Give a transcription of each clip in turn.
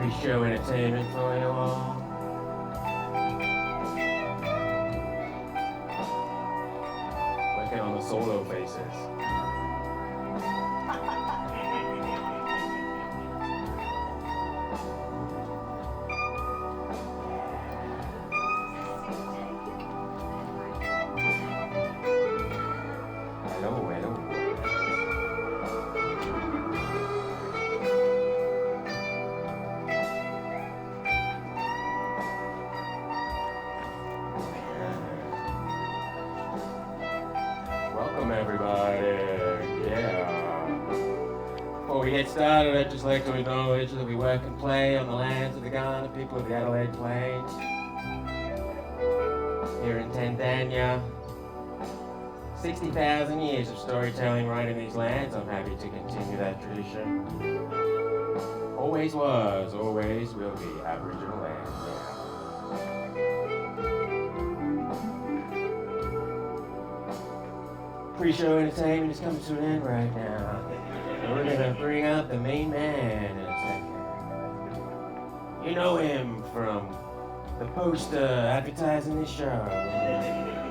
Preshow Entertainment for you all. Working on the solo faces. Hello, hello. Welcome everybody, yeah. Before we get started, I'd just like to acknowledge that we work and play on the lands of the Ghana people of the Adelaide Plains. Here in Tanzania, 60,000 years of storytelling right in these lands. I'm happy to continue that tradition. Always was, always will be Aboriginal land, yeah. Pre-show entertainment is coming to an end right now. And we're gonna bring out the main man in a second. You know him from the poster advertising this show.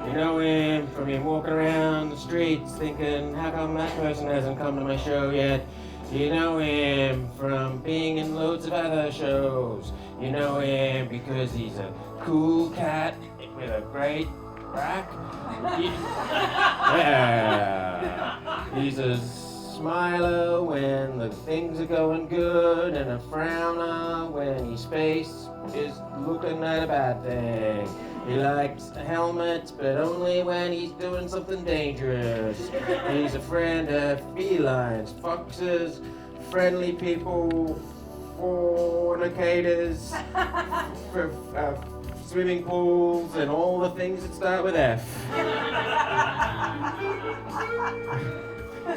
You know him from him walking around the streets thinking, how come that person hasn't come to my show yet? You know him from being in loads of other shows. You know him because he's a cool cat with a great rack. Yeah. He's a smiler when the things are going good and a frowner when his face is looking at a bad thing. He likes helmets, but only when he's doing something dangerous. He's a friend of felines, foxes, friendly people, fornicators, swimming pools, and all the things that start with F.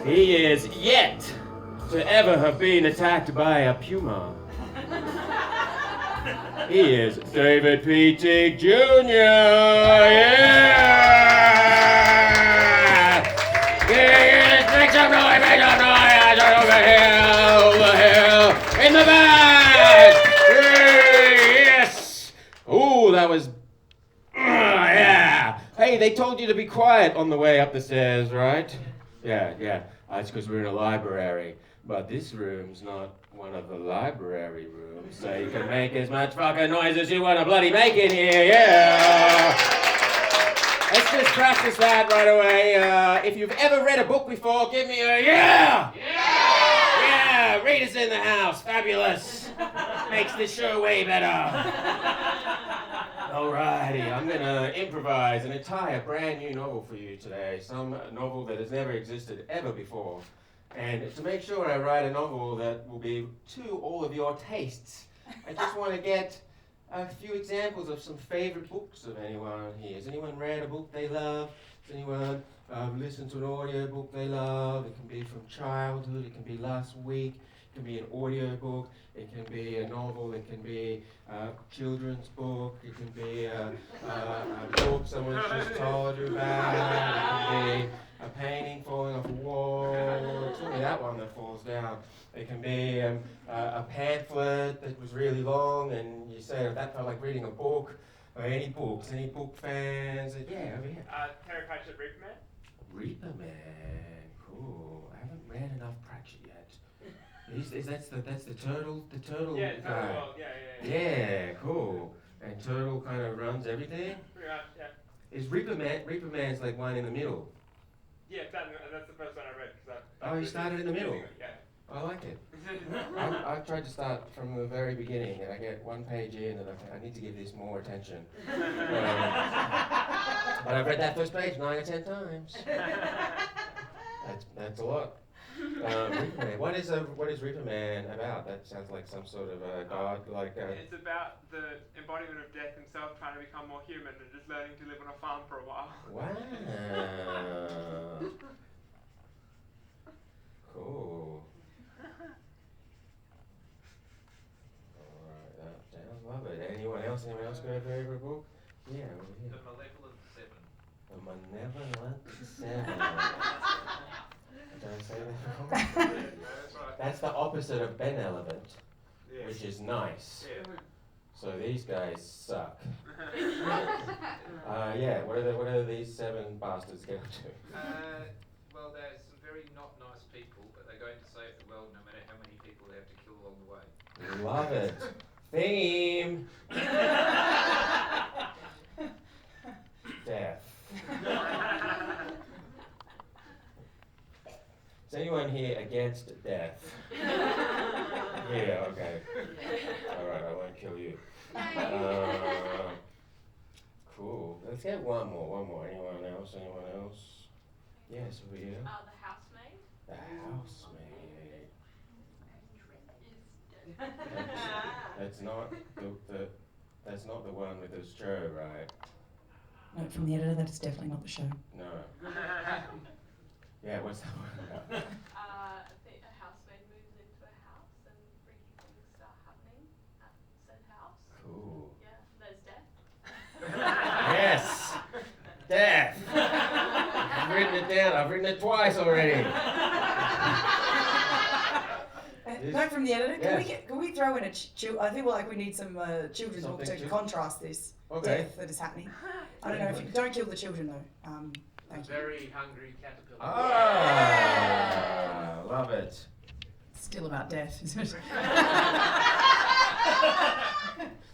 He is yet to ever have been attacked by a puma. He is David P. Tieck Jr. Yeah! Yeah! Make some noise! Make some noise! Over here! In the back! Yes! Ooh, that was... yeah! Hey, they told you to be quiet on the way up the stairs, right? Yeah. That's because we're in a library. But this room's not one of the library rooms, so you can make as much fucking noise as you want to bloody make in here, yeah! Let's just practice that right away. If you've ever read a book before, give me a yeah! Yeah! Readers in the house, fabulous. Makes this show way better. Alrighty, I'm gonna improvise an entire brand new novel for you today. Some novel that has never existed ever before. And to make sure I write a novel that will be to all of your tastes, I just want to get a few examples of some favorite books of anyone here. Has anyone read a book they love? Has anyone listened to an audiobook they love? It can be from childhood, it can be last week, it can be an audiobook, it can be a novel, it can be a children's book, it can be a book someone's just told you about, it can be a painting falling off a wall. It's only that one that falls down. It can be a pamphlet that was really long and you say, that felt like reading a book. Or any books, any book fans? Yeah, over here. Terry Pratchett, Reaper Man. Reaper Man, cool. I haven't read enough Pratchett yet. That's the turtle Yeah, guy. Turtle World, yeah. Yeah, cool. And Turtle kind of runs everything? Pretty much, yeah. Is Reaper Man's like one in the middle? Yeah, that's the first one I read. Oh, you started in the middle? Yeah. I like it. I've tried to start from the very beginning, and I get one page in, and I need to give this more attention. But I've read that first page 9 or 10 times. That's a lot. Reaper Man. What is Reaper Man about? That sounds like some sort of a god, like. It's about the embodiment of death himself trying to become more human and just learning to live on a farm for a while. Wow. Cool. Alright, that sounds lovely. Anyone else got a favorite book? Yeah, over here. The Malevolent Seven. The Malevolent Seven. Did I say that wrong? That's right. That's the opposite of benevolent. which is nice. Yeah. So these guys suck. Yeah, what do these 7 bastards go to? Well, there's some very not nice people, but they're going to save the world no matter how many people they have to kill along the way. Love it. Theme. Death. Is anyone here against death? Yeah, okay. Alright, I won't kill you. Cool. Let's get one more. Anyone else? Yes, over here. The housemaid. The housemaid. That's not the one with the show, right? No, from the editor, that is definitely not the show. No. Yeah, what's that one about? I think a housemaid moves into a house and freaky things start happening at said house. Cool. Yeah, there's death. Yes! Death! I've written it down. I've written it twice already. No, from the editor. Yes. Can we throw in a I feel like we need some children's book to contrast this death that is happening. I don't know if you don't kill the children though. Thank you. Very hungry caterpillar. Ah, love it. Still about death, isn't it?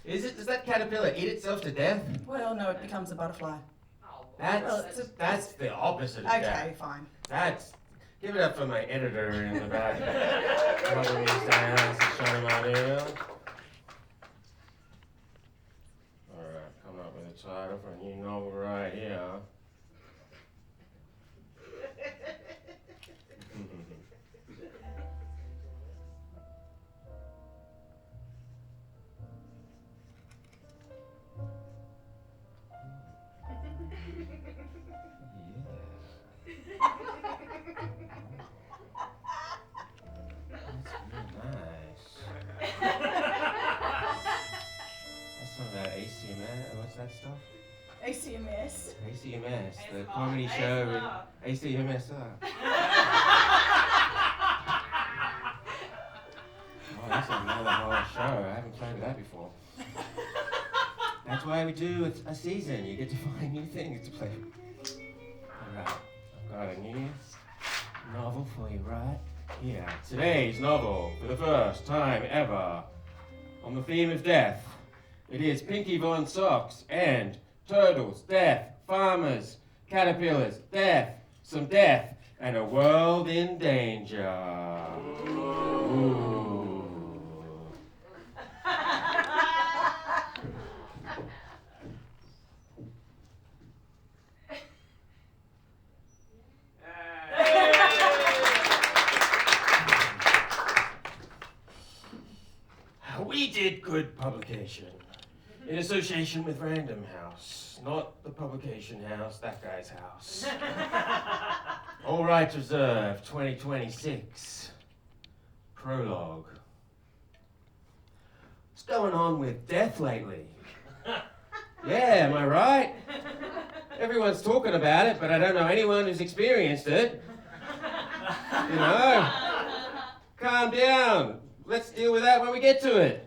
Is it? Does that caterpillar eat itself to death? Well, no, it becomes a butterfly. That's the opposite of death. Okay, fine. Give it up for my editor in the back. Helping me stay honest and Sharnema. Alright, coming up with a title for a new novel right here. What's that stuff? ACMS. ACMS, the comedy show with ACMS. Oh, that's another whole show. I haven't played that before. That's why we do a season. You get to find new things to play. Alright, I've got a new novel for you right here. Today's novel, for the first time ever, on the theme of death. It is Pinky Von Socks and turtles, death, farmers, caterpillars, death, some death, and a world in danger. Ooh. We did good publication. In association with Random House, not the publication house, that guy's house. All rights reserved, 2026. Prologue. What's going on with death lately? Yeah, am I right? Everyone's talking about it, but I don't know anyone who's experienced it. You know? Calm down. Let's deal with that when we get to it.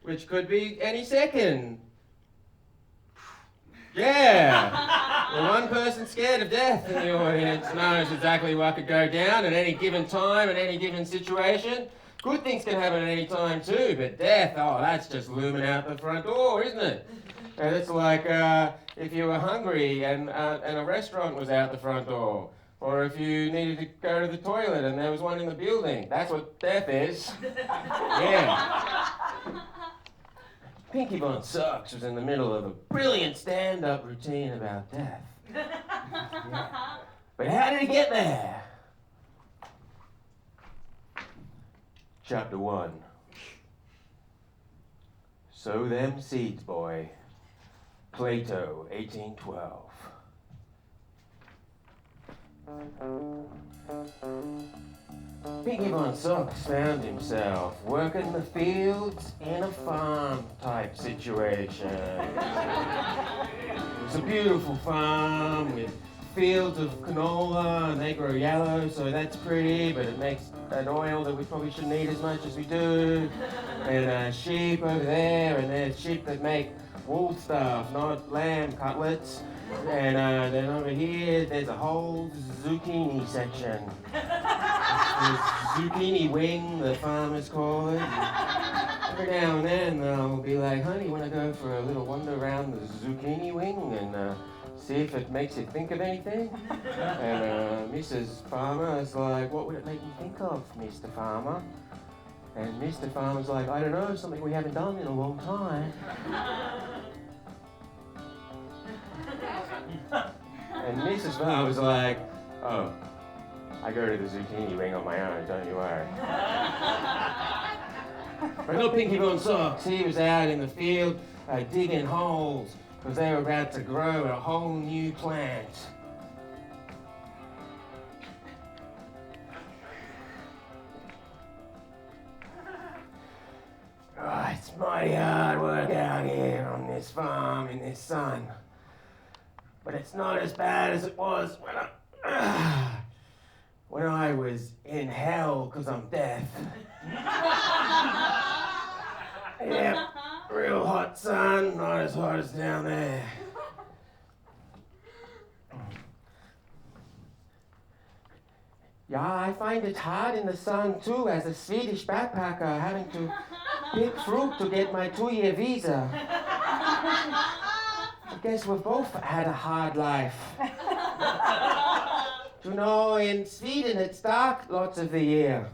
Which could be any second. Yeah! Well, one person scared of death in the audience knows exactly what could go down at any given time, at any given situation. Good things can happen at any time too, but death, oh, that's just looming out the front door, isn't it? And it's like if you were hungry and a restaurant was out the front door. Or if you needed to go to the toilet and there was one in the building. That's what death is. Yeah. Pinky Von Socks was in the middle of a brilliant stand-up routine about death. Yeah. But how did he get there? Chapter 1. Sow them seeds, boy. Plato, 1812. Pinky Von Socks found himself working the fields in a farm-type situation. It's a beautiful farm with fields of canola, and they grow yellow, so that's pretty, but it makes an oil that we probably shouldn't eat as much as we do. And sheep over there, and there's sheep that make wool stuff, not lamb cutlets. And then over here, there's a whole zucchini section. The zucchini wing, the farmers call it. Every now and then I'll be like, honey, you want to go for a little wander around the zucchini wing and see if it makes you think of anything? And Mrs. Farmer is like, what would it make you think of, Mr. Farmer? And Mr. Farmer's like, I don't know, something we haven't done in a long time. And Mrs. Farmer's like, oh, I go to the zucchini wing on my own, don't you worry. But little Pinky Bone Socks, he was out in the field digging holes because they were about to grow a whole new plant. Oh, it's mighty hard work out here on this farm in this sun. But it's not as bad as it was when I was in hell because I'm deaf. Yeah, real hot sun, not as hot as down there. Yeah, I find it hard in the sun too as a Swedish backpacker having to pick fruit to get my 2-year visa. I guess we've both had a hard life. You know, in Sweden it's dark lots of the year.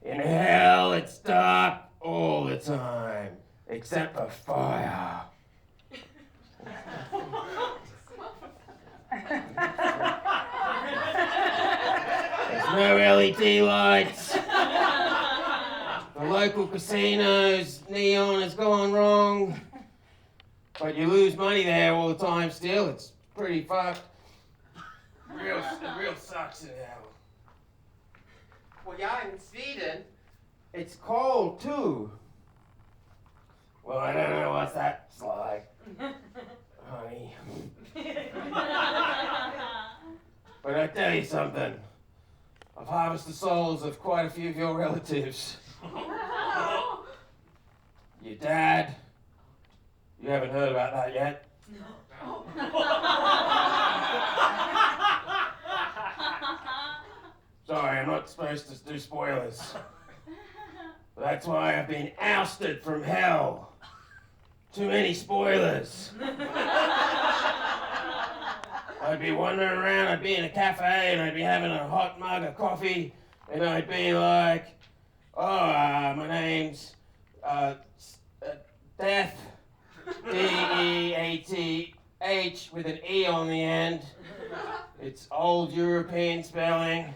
In hell it's dark all the time, except for fire. There's no LED lights. The local casino's neon has gone wrong. But you lose money there all the time still. It's pretty fucked. It real sucks in hell. Well, yeah, in Sweden, it's cold too. Well, I don't know what that's like, honey. But I tell you something. I've harvested the souls of quite a few of your relatives. Your dad. You haven't heard about that yet? No. Sorry, I'm not supposed to do spoilers. But that's why I've been ousted from hell. Too many spoilers. I'd be wandering around, I'd be in a cafe, and I'd be having a hot mug of coffee, and I'd be like, my name's Death. D-E-A-T-H with an E on the end. It's old European spelling.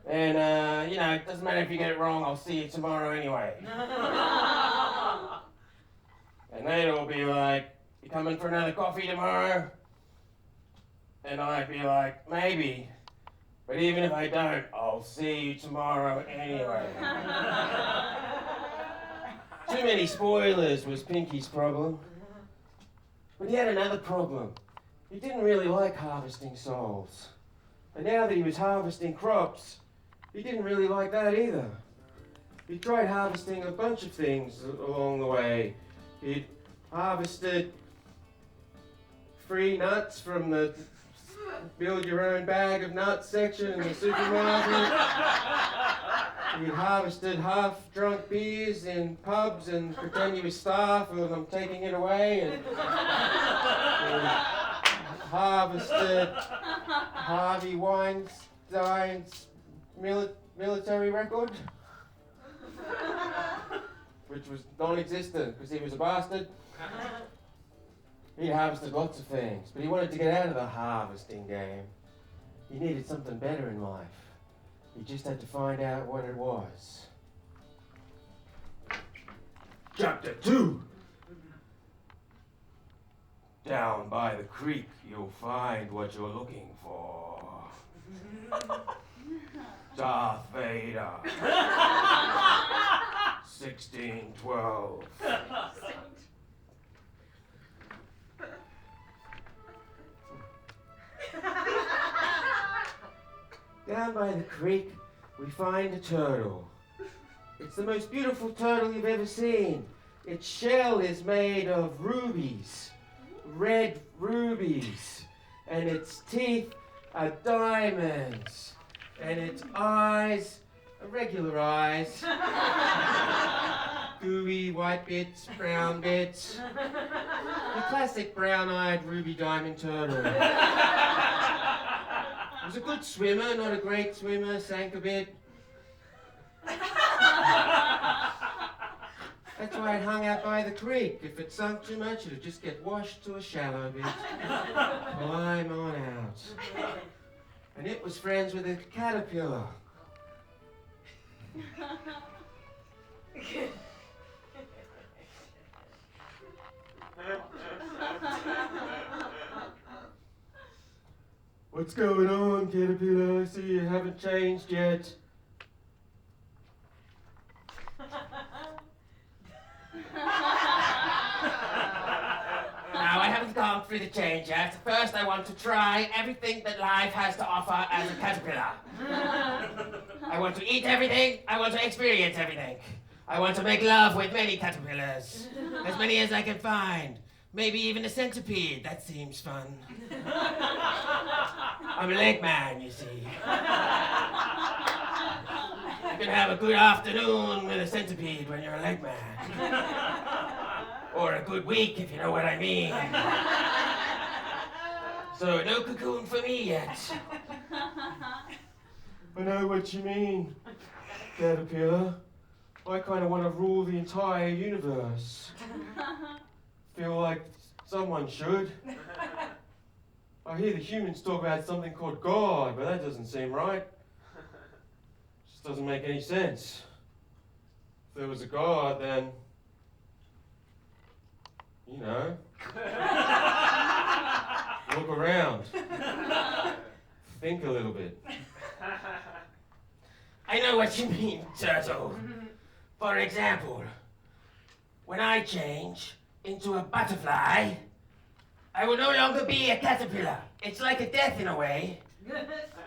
And, it doesn't matter if you get it wrong, I'll see you tomorrow anyway. And they'd all be like, you coming for another coffee tomorrow? And I'd be like, maybe. But even if I don't, I'll see you tomorrow anyway. Too many spoilers was Pinky's problem. But he had another problem. He didn't really like harvesting souls. And now that he was harvesting crops, he didn't really like that either. He tried harvesting a bunch of things along the way. He'd harvested free nuts from the build your own bag of nuts section in the supermarket. He harvested half-drunk beers in pubs and pretend he was staff and I'm taking it away. And harvested Harvey Weinstein's military record, which was non-existent because he was a bastard. He harvested lots of things, but he wanted to get out of the harvesting game. He needed something better in life. He just had to find out what it was. Chapter 2. Down by the creek, you'll find what you're looking for. Darth Vader. 1612. Down by the creek, we find a turtle. It's the most beautiful turtle you've ever seen. Its shell is made of rubies, red rubies, and its teeth are diamonds, and its eyes are regular eyes. Gooey white bits, brown bits. The classic brown-eyed ruby diamond turtle. It was a good swimmer, not a great swimmer, sank a bit. That's why it hung out by the creek. If it sunk too much, it'd just get washed to a shallow bit. Climb on out. And it was friends with a caterpillar. What's going on, caterpillar? I see you haven't changed yet. No, I haven't gone through the change yet. First, I want to try everything that life has to offer as a caterpillar. I want to eat everything. I want to experience everything. I want to make love with many caterpillars. As many as I can find. Maybe even a centipede. That seems fun. I'm a leg man, you see. You can have a good afternoon with a centipede when you're a leg man. Or a good week, if you know what I mean. So, no cocoon for me yet. I know what you mean, caterpillar. I kind of want to rule the entire universe. Feel like someone should. I hear the humans talk about something called God, but that doesn't seem right. Just doesn't make any sense. If there was a God, then, you know, look around. Think a little bit. I know what you mean, turtle. For example, when I change into a butterfly, I will no longer be a caterpillar. It's like a death in a way,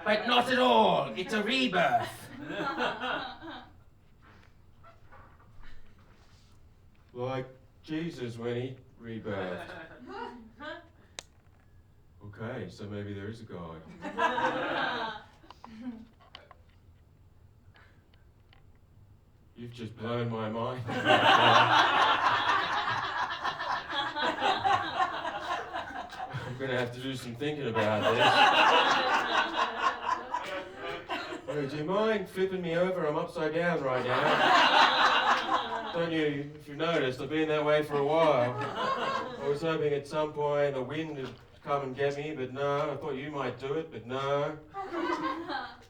but not at all. It's a rebirth. Like Jesus when he rebirthed. Okay, so maybe there is a God. You've just blown my mind. I'm going to have to do some thinking about this. Hey, do you mind flipping me over? I'm upside down right now. Don't you, if you've noticed, I've been that way for a while. I was hoping at some point the wind would come and get me, but no. I thought you might do it, but no.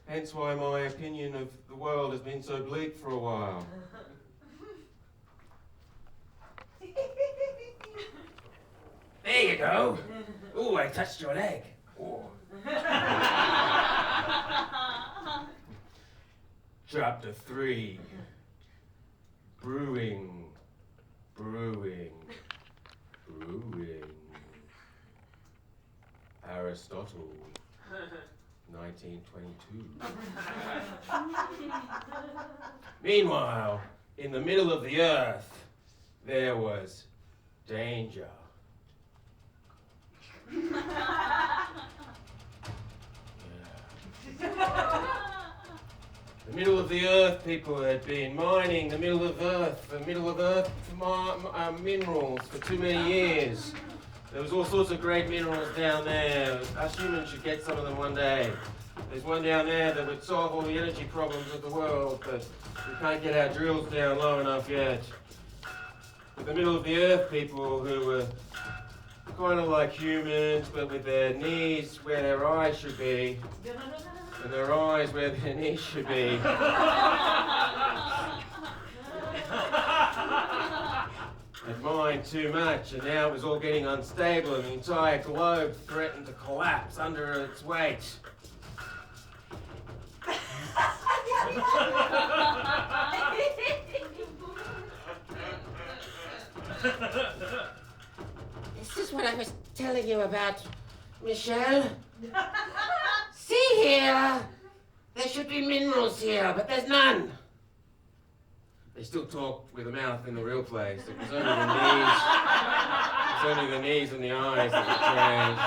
Hence why my opinion of the world has been so bleak for a while. There you go. Ooh, I touched your leg. Ooh. Chapter 3. Brewing. Aristotle. 1922. Meanwhile, in the middle of the earth, there was danger. The middle of the earth people had been mining the middle of earth for minerals for too many years. There was all sorts of great minerals down there. Us humans should get some of them one day. There's one down there that would solve all the energy problems of the world, but we can't get our drills down low enough yet. But the middle of the earth people who were kind of like humans, but with their knees where their eyes should be, and their eyes where their knees should be. Had mined too much, and now it was all getting unstable, and the entire globe threatened to collapse under its weight. This is what I was telling you about, Michelle. See here, there should be minerals here, but there's none. They still talked with the mouth in the real place. It was only the knees. It was only the knees and the eyes that were changed.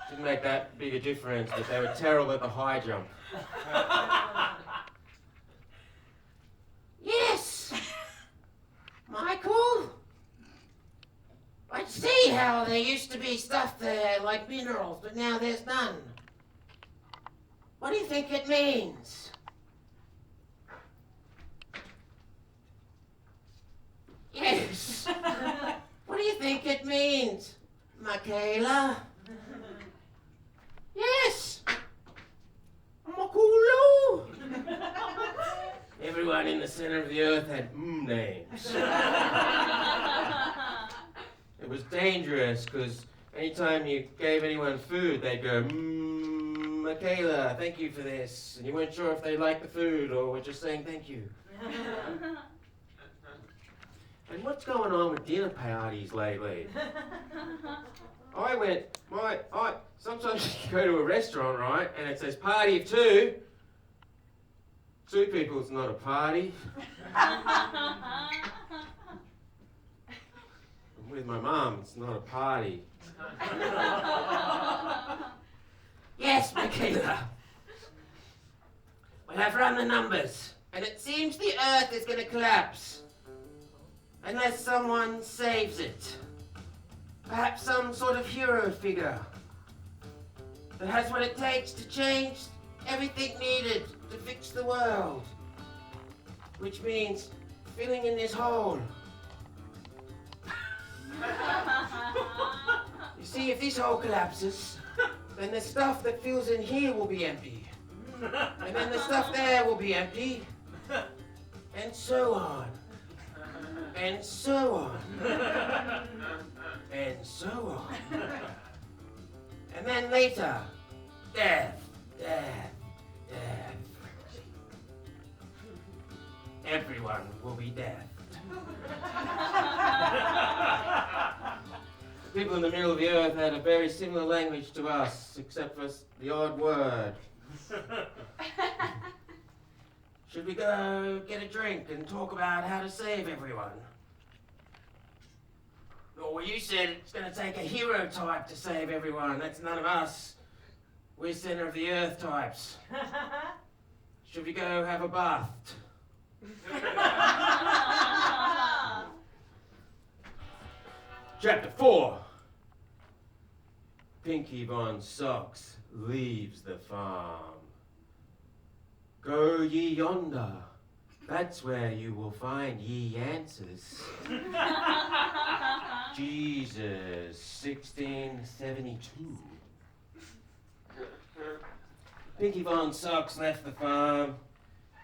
Didn't make that big a difference, but they were terrible at the high jump. Yes! Michael? I see how there used to be stuff there, like minerals, but now there's none. What do you think it means? Yes! What do you think it means, Michaela? Yes! Makulu! Everyone in the center of the earth had names. It was dangerous because anytime you gave anyone food, they'd go, Michaela, thank you for this. And you weren't sure if they liked the food or were just saying thank you. And what's going on with dinner parties lately? Sometimes you go to a restaurant, right, and it says party of two. Two people, it's not a party. With my mum, it's not a party. Yes, Michaela. Well, I've run the numbers, and it seems the Earth is going to collapse. Unless someone saves it. Perhaps some sort of hero figure that has what it takes to change everything needed to fix the world. Which means filling in this hole. You see, if this hole collapses, then the stuff that fills in here will be empty. And then the stuff there will be empty. And so on. And so on. And so on. And then later, death, death, death. Everyone will be dead. People in the middle of the earth had a very similar language to us, except for the odd word. Should we go get a drink and talk about how to save everyone? Or well, you said it's going to take a hero type to save everyone. That's none of us. We're center of the earth types. Should we go have a bath? Chapter 4. Pinky Von Socks leaves the farm. Go ye yonder, that's where you will find ye answers. Jesus, 1672. Pinky Von Socks left the farm.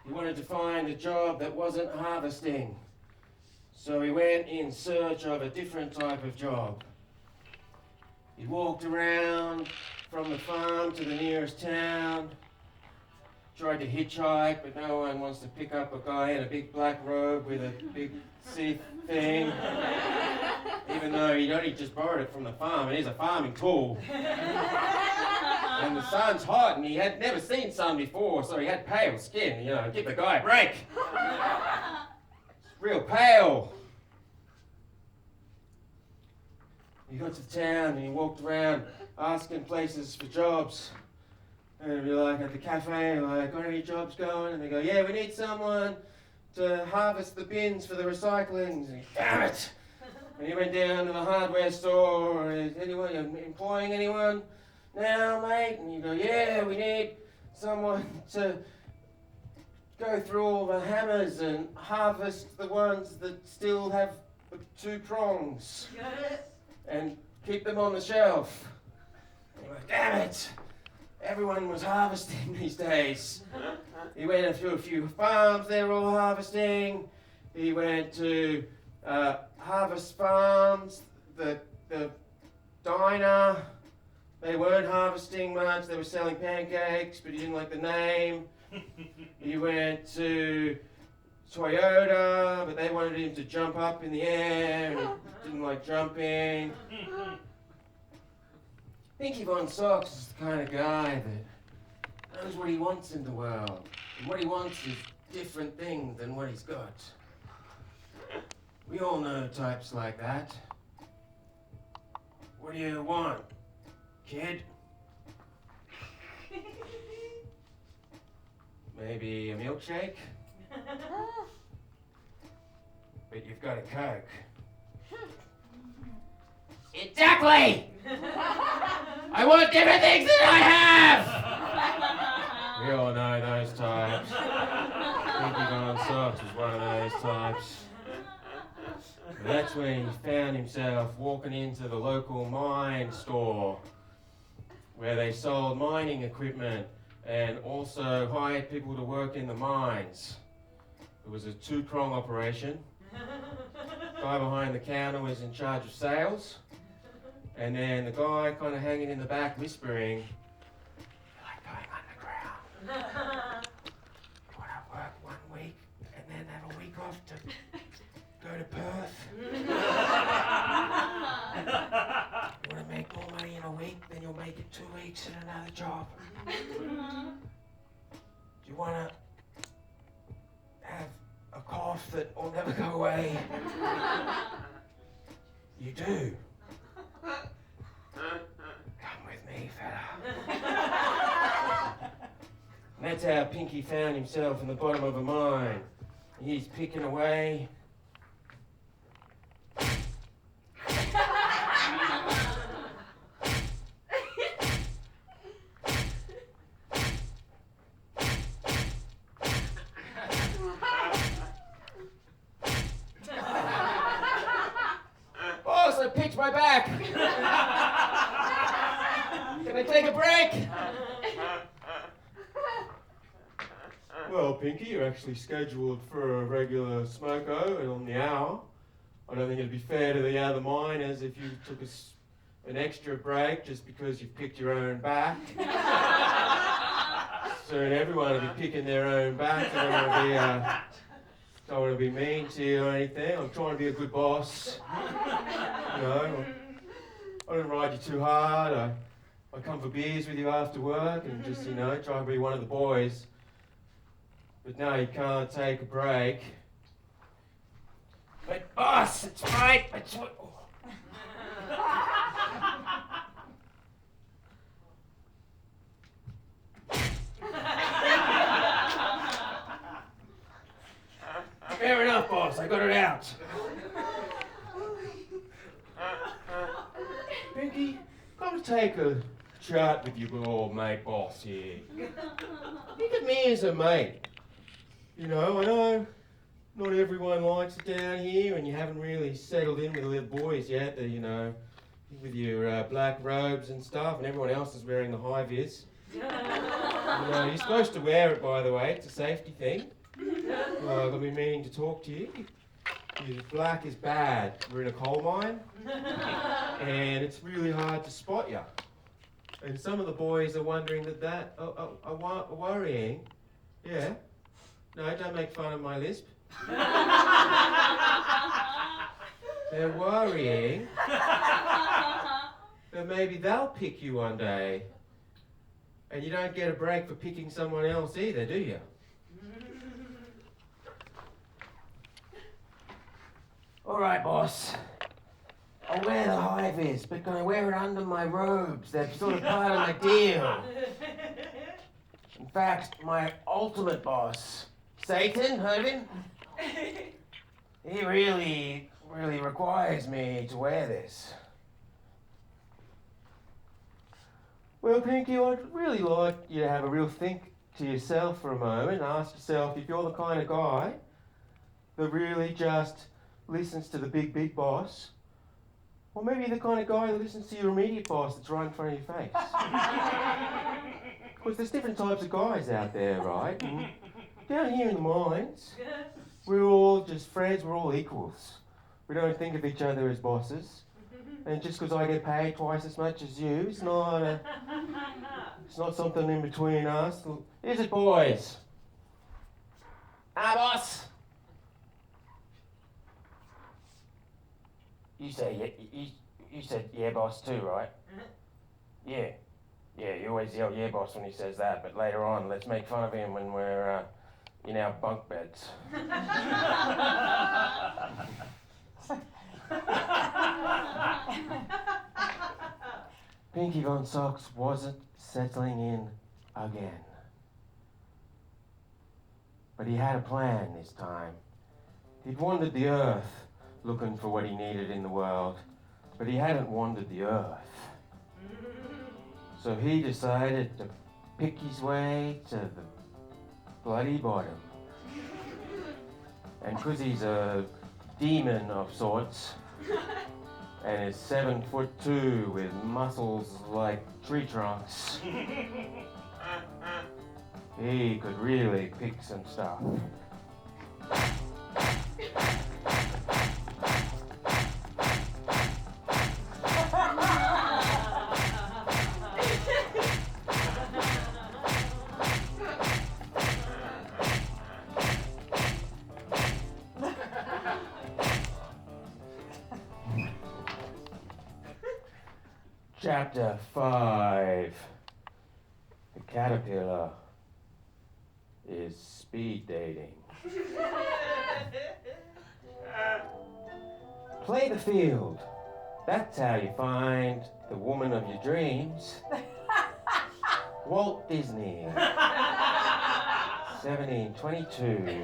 He wanted to find a job that wasn't harvesting. So he went in search of a different type of job. He walked around from the farm to the nearest town, tried to hitchhike, but no one wants to pick up a guy in a big black robe with a big Sith thing. Even though he'd only just borrowed it from the farm, it is a farming tool. And the sun's hot, and he had never seen sun before, so he had pale skin, give the guy a break. Real pale. He got to town and he walked around asking places for jobs. And he'd be like at the cafe, like, got any jobs going? And they go, yeah, we need someone to harvest the bins for the recycling. And he, damn it! And he went down to the hardware store, is anyone employing anyone now, mate? And you go, yeah, we need someone to go through all the hammers and harvest the ones that still have the two prongs. And keep them on the shelf. And you go, damn it! Everyone was harvesting these days. He went through a few farms, they were all harvesting. He went to Harvest Farms, the diner. They weren't harvesting much, they were selling pancakes, but he didn't like the name. He went to Toyota, but they wanted him to jump up in the air, and he didn't like jumping. Pinky Von Socks is the kind of guy that knows what he wants in the world. And what he wants is different things than what he's got. We all know types like that. What do you want, kid? Maybe a milkshake? But you've got a Coke. Exactly! I want different things than I have! We all know those types. Pinky Von Socks was one of those types. That's when he found himself walking into the local mine store where they sold mining equipment and also hired people to work in the mines. It was a two-prong operation. The guy behind the counter was in charge of sales, and then the guy kind of hanging in the back whispering, "You like going underground? You want to work 1 week and then have a week off to go to Perth? You want to make more money in a week, then you'll make it 2 weeks in another job. Do you want to have a cough that will never go away? You do? Come with me, fella." And that's how Pinky found himself in the bottom of a mine. He's picking away. Boss, I picked my back. Can I take a break? Well, Pinky, you're actually scheduled for a regular smoko on the hour. I don't think it'd be fair to the other miners if you took an extra break just because you picked your own back. Soon everyone will be picking their own back. I don't want to be mean to you or anything. I'm trying to be a good boss. You know, I don't ride you too hard. I come for beers with you after work and just, you know, try and be one of the boys. But no, you can't take a break. But boss, it's right. It's what. Fair enough, boss. I got it out. Pinky, come take a chat with your old mate boss here. Think of me as a mate. You know, I know not everyone likes it down here, and you haven't really settled in with the little boys yet. You know, with your black robes and stuff, and everyone else is wearing the high vis. You know, you're supposed to wear it, by the way. It's a safety thing. I've been meaning to talk to you. Black is bad. We're in a coal mine, and it's really hard to spot you. And some of the boys are wondering are worrying. Yeah. No, don't make fun of my lisp. They're worrying that maybe they'll pick you one day, and you don't get a break for picking someone else either, do you? All right, boss. I'll wear the high vis, but can I wear it under my robes? That's sort of part of my deal. In fact, my ultimate boss, Satan, heard of him? He really requires me to wear this. Well, Pinky, I'd really like you to have a real think to yourself for a moment and ask yourself if you're the kind of guy that really just listens to the big boss, or maybe the kind of guy that listens to your immediate boss that's right in front of your face. Because there's different types of guys out there, right? And down here in the mines, we're all just friends, we're all equals. We don't think of each other as bosses. And just because I get paid twice as much as you, it's not something in between us. Is it, boys? Ah, boss? You said yeah, boss too, right? Yeah. Yeah, you always yell, yeah, boss, when he says that, but later on, let's make fun of him when we're in our bunk beds. Pinky Von Socks wasn't settling in again. But he had a plan this time. He'd wandered the earth looking for what he needed in the world, but he hadn't wandered the earth. So he decided to pick his way to the bloody bottom. And because he's a demon of sorts, and is 7'2" with muscles like tree trunks, he could really pick some stuff. Chapter 5. The caterpillar is speed dating. Play the field. That's how you find the woman of your dreams. Walt Disney. 1722.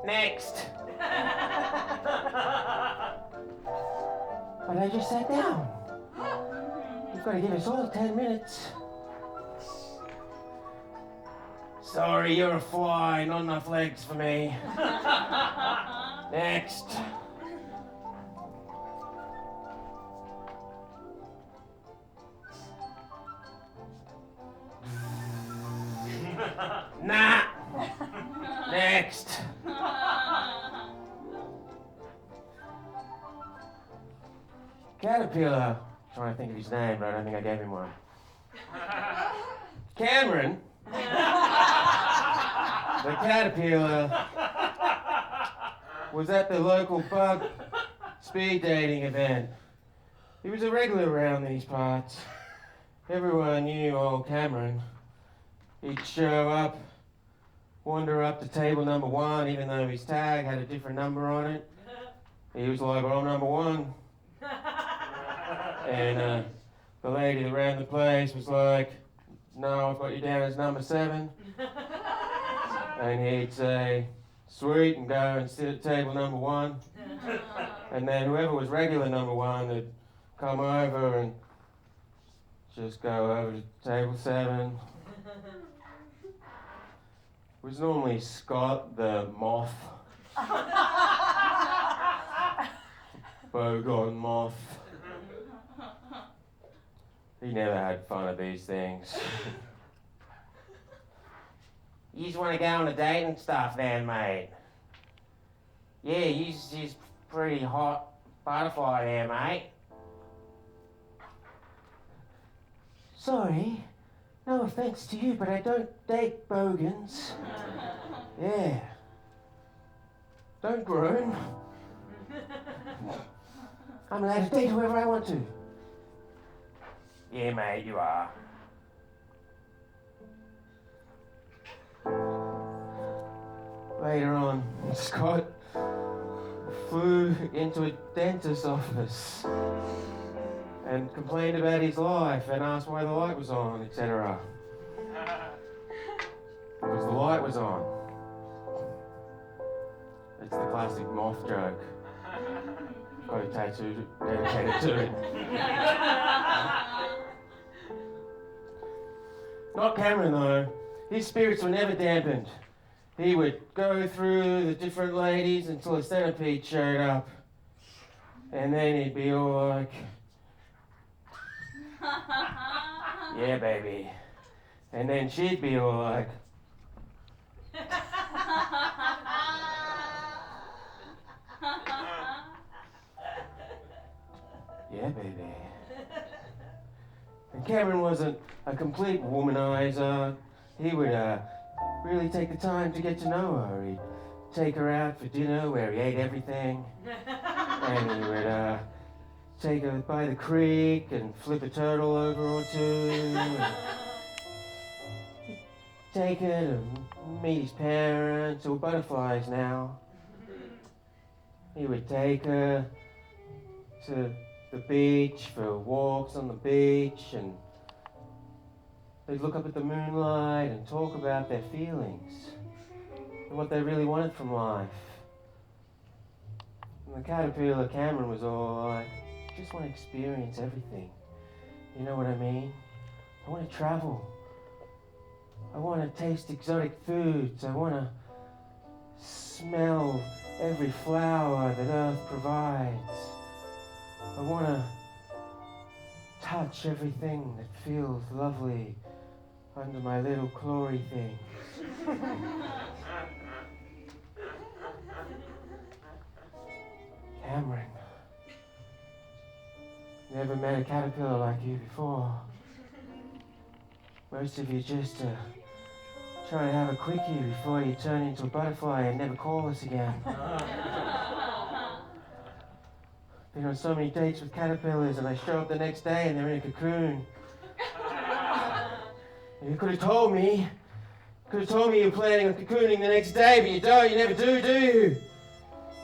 Next. But I just sat down. You've got to give us all 10 minutes. Sorry, you're a fly, not enough legs for me. Next. Nah. Next. Caterpillar. Trying to think of his name, but I don't think I gave him one. Cameron. The caterpillar was at the local bug speed dating event. He was a regular around these parts. Everyone knew old Cameron. He'd show up, wander up to table number 1, even though his tag had a different number on it. He was like, "I'm number 1." And the lady that ran the place was like, "No, I've got you down as number 7. And he'd say, "Sweet," and go and sit at table number 1. And then whoever was regular number 1 would come over and just go over to table 7. It was normally Scott the moth. Bogon moth. He never had fun of these things. You just want to go on a date and stuff then, mate? Yeah, you's pretty hot butterfly there, mate. Sorry, no offense to you, but I don't date bogans. Yeah. Don't groan. I'm allowed to date whoever I want to. Yeah, mate, you are. Later on, Scott flew into a dentist's office and complained about his life and asked why the light was on, etc. Because the light was on. It's the classic moth joke. Got a tattoo dedicated to it. Not Cameron though. His spirits were never dampened. He would go through the different ladies until a centipede showed up. And then he'd be all like, "Yeah, baby." And then she'd be all like, "Yeah, baby." And Cameron wasn't a complete womanizer. He would really take the time to get to know her. He'd take her out for dinner where he ate everything. And he would take her by the creek and flip a turtle over or two. He'd take her to meet his parents, or butterflies now. He would take her to the beach for walks on the beach, and they'd look up at the moonlight and talk about their feelings and what they really wanted from life. And the caterpillar Cameron was all like, I just want to experience everything. You know what I mean? I want to travel. I want to taste exotic foods. I want to smell every flower that Earth provides. I want to touch everything that feels lovely under my little clawy things. Cameron, never met a caterpillar like you before. Most of you just try and have a quickie before you turn into a butterfly and never call us again. Been on so many dates with caterpillars, and I show up the next day and they're in a cocoon. And you could have told me. Could have told me you were planning on cocooning the next day, but you don't. You never do you?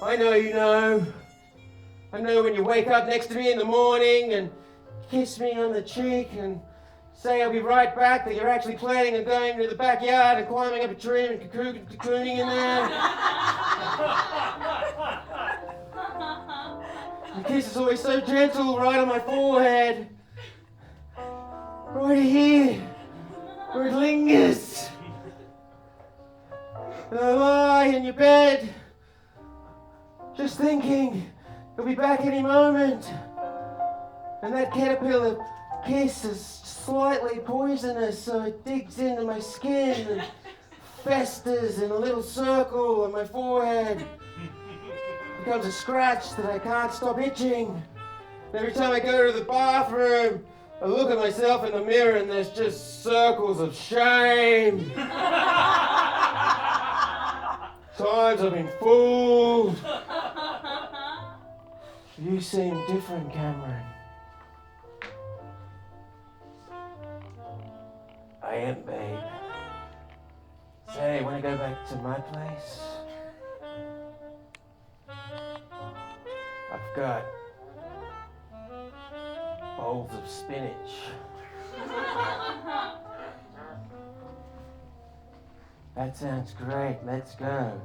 I know you know. I know when you wake up next to me in the morning and kiss me on the cheek and say I'll be right back, that you're actually planning on going to the backyard and climbing up a tree and cocooning in there. The kiss is always so gentle, right on my forehead. Right here, where it lingers. And I lie in your bed, just thinking you'll be back any moment. And that caterpillar kiss is slightly poisonous, so it digs into my skin and festers in a little circle on my forehead. Becomes a scratch that I can't stop itching. And every time I go to the bathroom, I look at myself in the mirror and there's just circles of shame. Times I've been fooled. You seem different, Cameron. I am, babe. Say, wanna go back to my place? I've got bowls of spinach. That sounds great, let's go.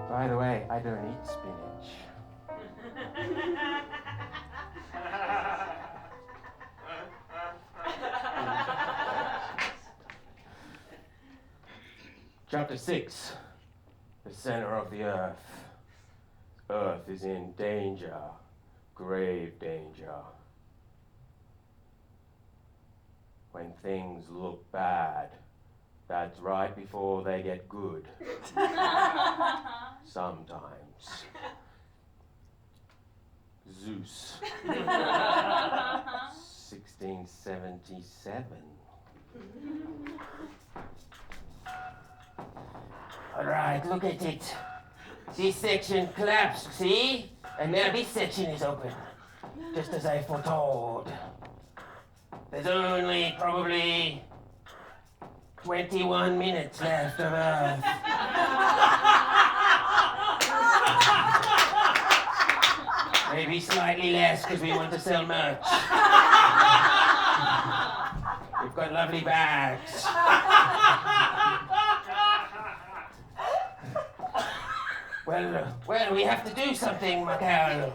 By the way, I don't eat spinach. Chapter 6. The center of the earth. Earth is in danger, grave danger. When things look bad, that's right before they get good. Sometimes. Zeus. 1677. All right, look at it. This section collapsed, see? And now this section is open, just as I foretold. There's only probably 21 minutes left of Earth. Maybe slightly less because we want to sell merch. We've got lovely bags. Well, we have to do something, Michael.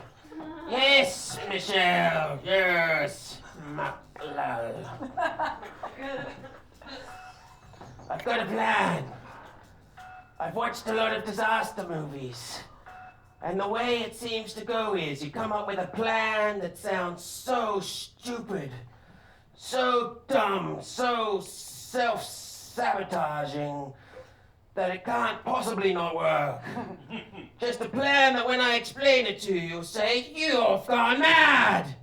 Yes, Michelle. Yes, Michael. I've got a plan. I've watched a lot of disaster movies. And the way it seems to go is you come up with a plan that sounds so stupid, so dumb, so self-sabotaging, that it can't possibly not work. Just a plan that when I explain it to you, you'll say, you've gone mad!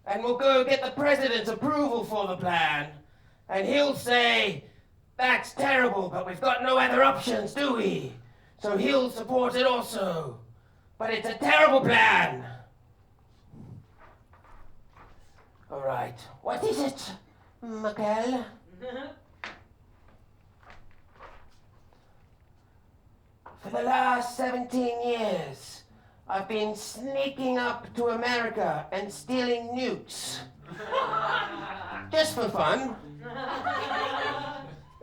And we'll go get the president's approval for the plan. And he'll say, That's terrible, but we've got no other options, do we? So he'll support it also. But it's a terrible plan. All right, what is it, Michael? For the last 17 years, I've been sneaking up to America and stealing nukes. Just for fun.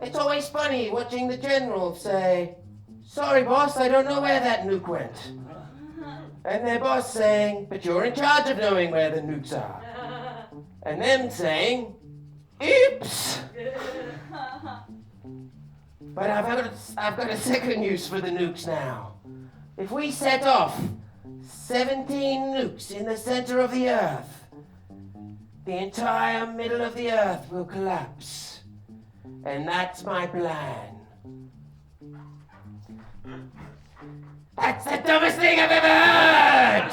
It's always funny watching the general say, "Sorry, boss, I don't know where that nuke went." And their boss saying, "But you're in charge of knowing where the nukes are." And them saying, "Oops!" But I've got a second use for the nukes now. If we set off 17 nukes in the center of the Earth, the entire middle of the Earth will collapse. And that's my plan. That's the dumbest thing I've ever heard!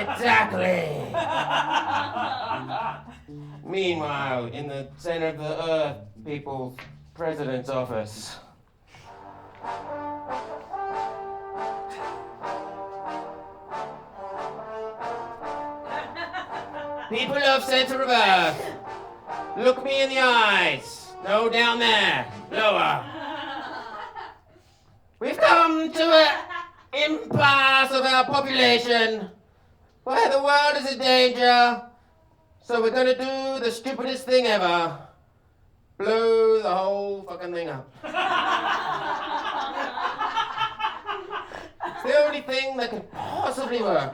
Exactly. Meanwhile, in the center of the Earth, people's president's office. People of center of Earth, look me in the eyes. No, down there. Lower. We've come to an impasse of our population where the world is in danger. So we're gonna do the stupidest thing ever. Blow the whole fucking thing up. It's the only thing that can possibly work.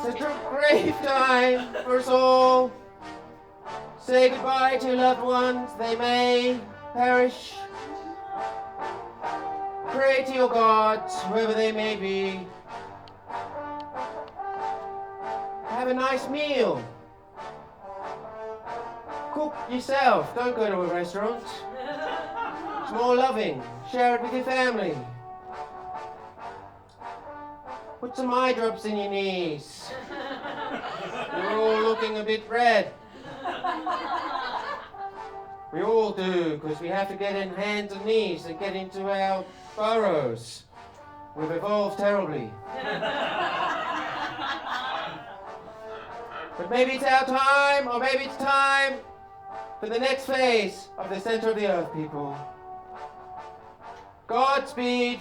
Such a great time for us all. Say goodbye to your loved ones, they may perish. Pray to your gods, whoever they may be. Have a nice meal. Cook yourself, don't go to a restaurant. It's more loving, share it with your family. Put some eye drops in your knees. You're all looking a bit red. We all do, because we have to get in hands and knees and get into our burrows. We've evolved terribly. But maybe it's our time, or maybe it's time for the next phase of the center of the Earth, people. Godspeed.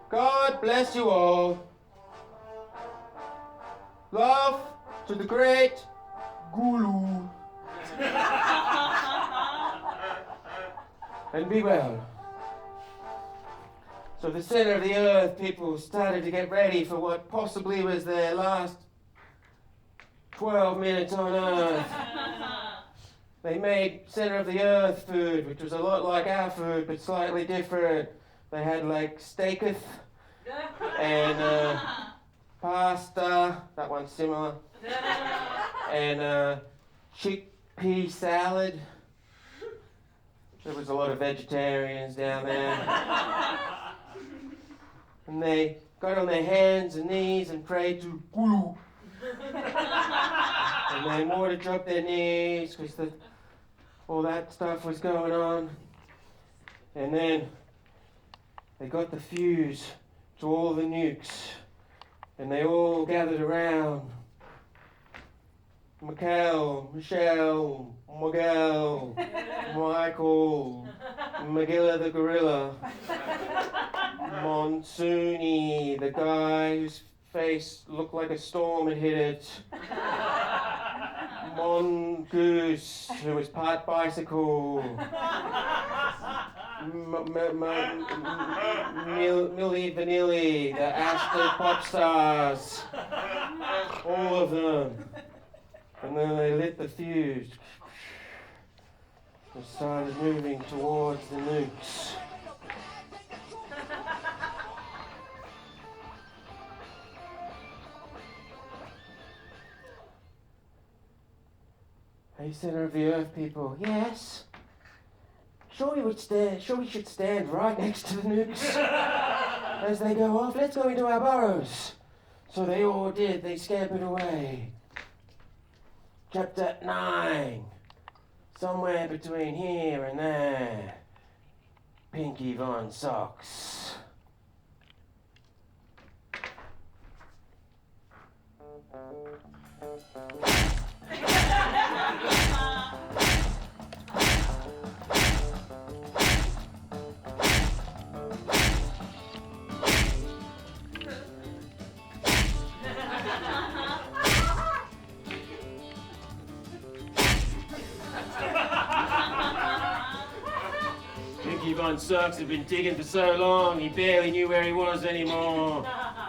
God bless you all. Love to the great Gulu. And be well. So the center of the Earth people started to get ready for what possibly was their last 12 minutes on Earth. They made center of the Earth food, which was a lot like our food, but slightly different. They had like steaketh and pasta, that one's similar, and chickpea salad. There was a lot of vegetarians down there. And they got on their hands and knees and prayed to Gulu. And then more to drop their knees because all that stuff was going on. And then they got the fuse to all the nukes. And they all gathered around. Michael, Michelle, Miguel, Michael, Magilla the gorilla, Monsoony, the guy whose face looked like a storm had hit it, Mongoose, who was part bicycle, Milli Vanilli, the Astor pop stars, all of them. And then they lit the fuse and started moving towards the nukes. Hey, center of the Earth people, yes? Sure we should stand right next to the nukes as they go off. Let's go into our burrows. So they all did, they scampered away. Chapter 9. Somewhere between here and there. Pinky Von Socks. Pinky Von Socks had been digging for so long, he barely knew where he was anymore.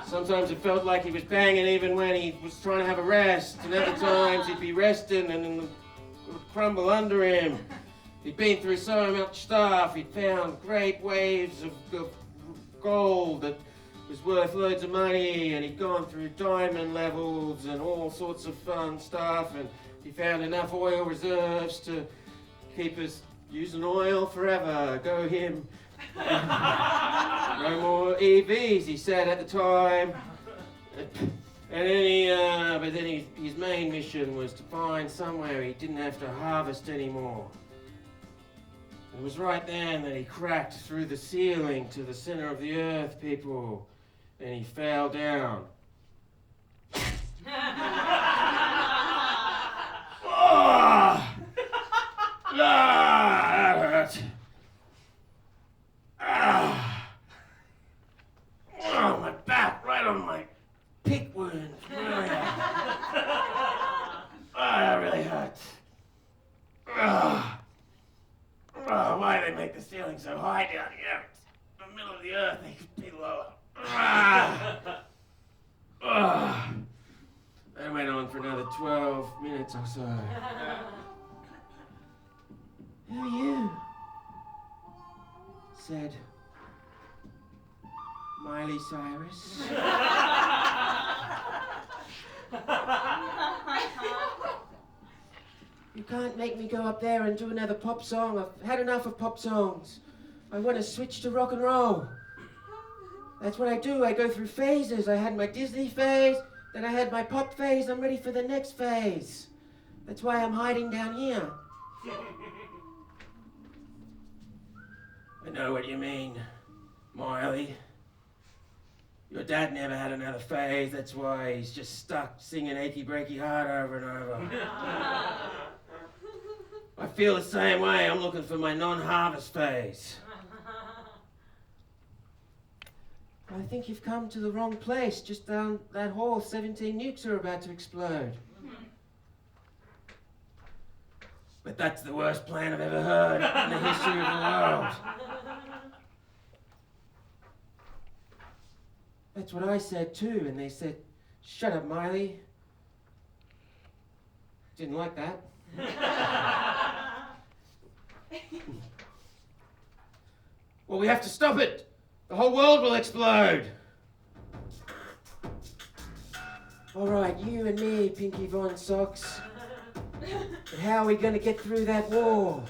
Sometimes it felt like he was banging even when he was trying to have a rest, and other times he'd be resting and then it would crumble under him. He'd been through so much stuff, he'd found great waves of gold that was worth loads of money, and he'd gone through diamond levels and all sorts of fun stuff, and he found enough oil reserves to keep us using oil forever. Go him. No more EVs, he said at the time. And then his main mission was to find somewhere he didn't have to harvest anymore. It was right then that he cracked through the ceiling to the center of the earth, people, and he fell down. Oh! That hurt. Oh, my back, right on my pig wound. That really hurts. Why do they make the ceiling so high down here? It's the middle of the earth, they could be lower. That went on for another 12 minutes or so. Who are you? Said Miley Cyrus. You can't make me go up there and do another pop song. I've had enough of pop songs. I want to switch to rock and roll. That's what I do. I go through phases. I had my Disney phase, then I had my pop phase. I'm ready for the next phase. That's why I'm hiding down here. I know what you mean, Miley. Your dad never had another phase. That's why he's just stuck singing Achy Breaky Heart over and over. I feel the same way. I'm looking for my non-harvest phase. I think you've come to the wrong place. Just down that hall, 17 nukes are about to explode. But that's the worst plan I've ever heard in the history of the world. That's what I said too, and they said, "Shut up, Miley." Didn't like that. Well, we have to stop it. The whole world will explode. All right, you and me, Pinky Von Socks. But how are we going to get through that wall?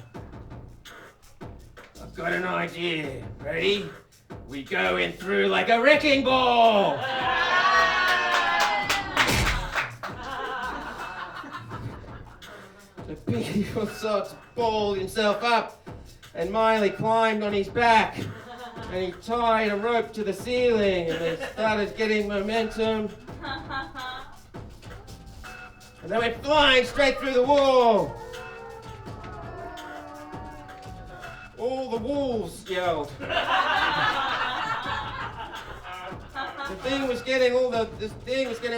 I've got an idea. Ready? We go in through like a wrecking ball. The Pinky Von Socks balled himself up, and Miley climbed on his back, and he tied a rope to the ceiling, and they started getting momentum. And they went flying straight through the wall. All the wolves yelled. The thing was getting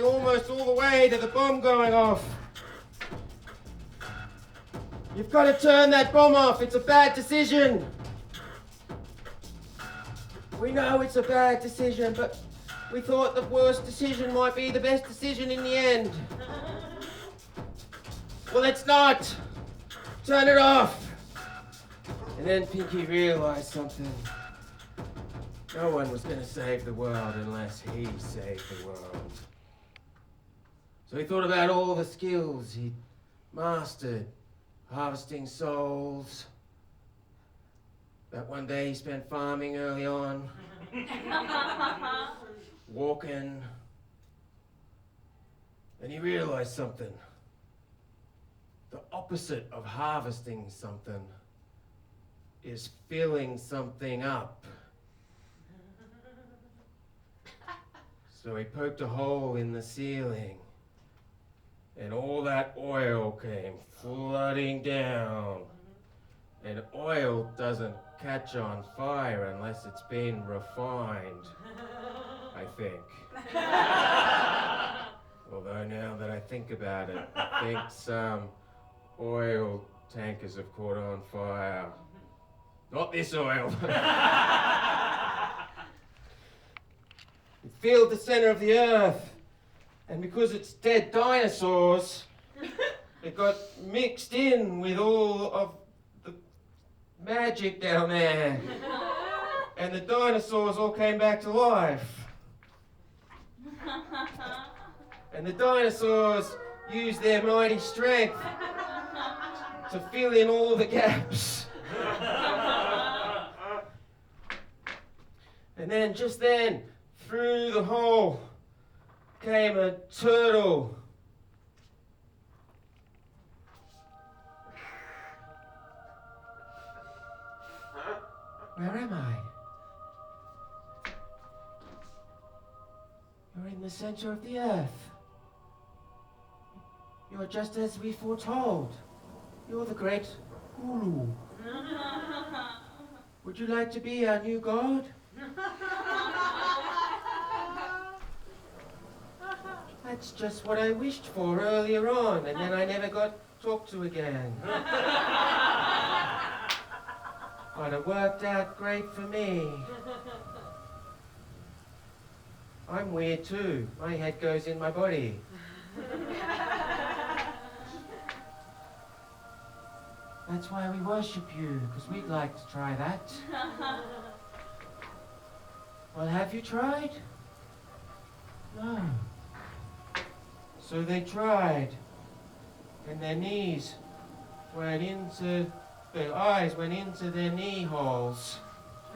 almost all the way to the bomb going off. You've got to turn that bomb off. It's a bad decision. We know it's a bad decision, but we thought the worst decision might be the best decision in the end. Well, it's not. Turn it off. And then Pinky realized something. No one was going to save the world unless he saved the world. So he thought about all the skills he'd mastered. Harvesting souls. That one day he spent farming early on. Walking. And he realized something. The opposite of harvesting something is filling something up. So he poked a hole in the ceiling, and all that oil came flooding down. And oil doesn't catch on fire unless it's been refined, I think. Although now that I think about it, I think some oil tankers have caught on fire. Not this oil. It filled the center of the earth, and because it's dead dinosaurs, it got mixed in with all of the magic down there. And the dinosaurs all came back to life. And the dinosaurs used their mighty strength to fill in all the gaps. And then, just then, through the hole came a turtle. Where am I? You're in the center of the earth. You're just as we foretold. You're the great Ulu. Would you like to be our new god? That's just what I wished for earlier on, and then I never got talked to again. But it worked out great for me. I'm weird too. My head goes in my body. That's why we worship you, because we'd like to try that. Well, have you tried? No. So they tried, and their knees went into, their eyes went into their knee holes.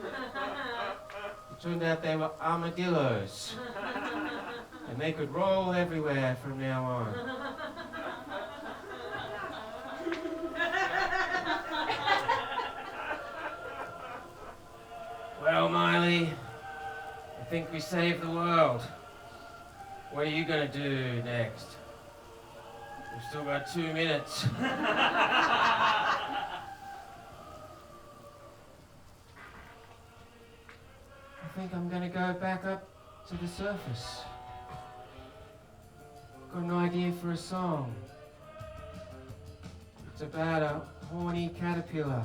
It turned out they were armadillos, and they could roll everywhere from now on. Well, Miley, I think we saved the world. What are you gonna do next? We've still got 2 minutes. I think I'm gonna go back up to the surface. Got an idea for a song. It's about a horny caterpillar.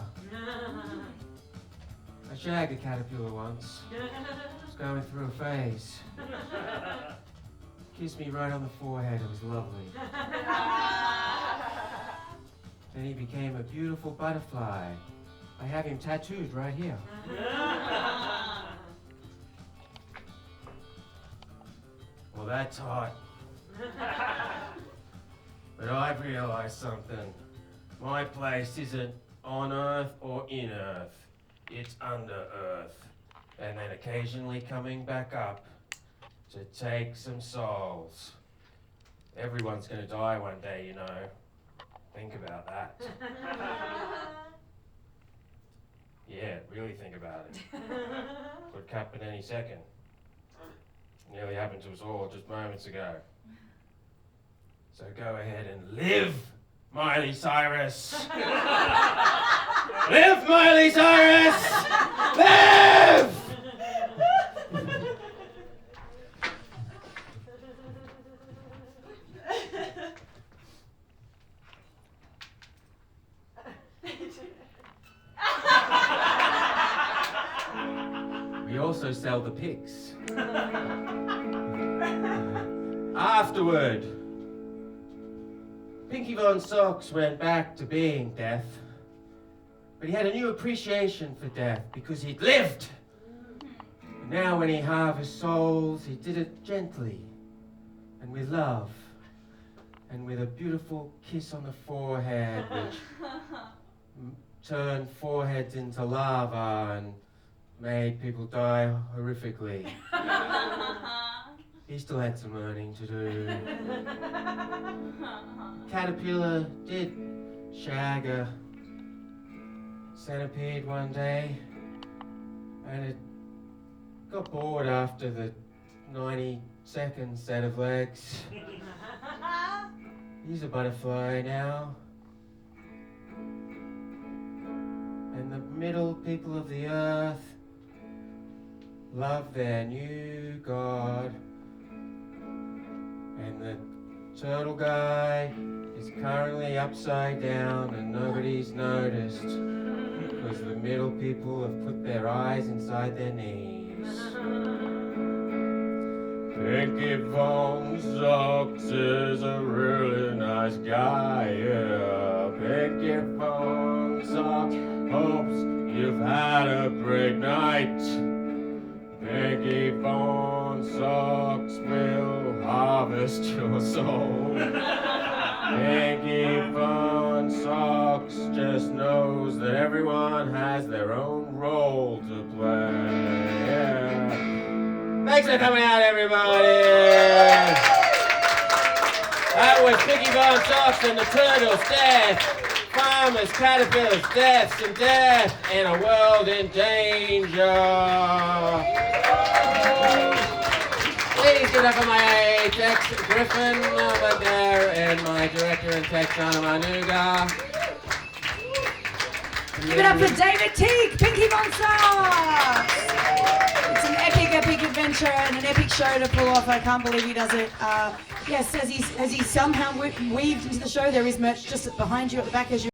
I shagged a caterpillar once. Was going through a phase. Kissed me right on the forehead, it was lovely. Then he became a beautiful butterfly. I have him tattooed right here. Well, that's hot. But I've realized something. My place isn't on Earth or in Earth. It's under Earth. And then occasionally coming back up to take some souls. Everyone's gonna die one day, you know. Think about that. Yeah, really think about it. Could happen any second. Nearly happened to us all just moments ago. So go ahead and live, Miley Cyrus! Live, Miley Cyrus! Live! We also sell the pics. Afterward, Pinky Von Socks went back to being deaf, but he had a new appreciation for death because he'd lived. And now when he harvests souls, he did it gently and with love and with a beautiful kiss on the forehead, which turned foreheads into lava and made people die horrifically. he still had some learning to do. Caterpillar did shag a centipede one day, and it got bored after the 90-second set of legs. He's a butterfly now. And the middle people of the earth love their new god. And the turtle guy is currently upside down and nobody's noticed because the middle people have put their eyes inside their knees. Pinky Von Socks is a really nice guy, yeah. Pinky Von Socks hopes you've had a great night. Pinky Von Socks will harvest your soul. Pinky Von Socks just knows that everyone has their own role to play, yeah. Thanks for coming out, everybody! That was Pinky Von Socks and the Turtles' death, farmers, caterpillars, deaths and death, and a world in danger. Please give it up for my Tieck, Griffin over there, and my director and tech, Sharnema, Nougar. Give it up for David Tieck, Pinky Von Socks! It's an epic adventure and an epic show to pull off. I can't believe he does it. Yes, as he somehow weaved into the show, there is merch just behind you at the back as you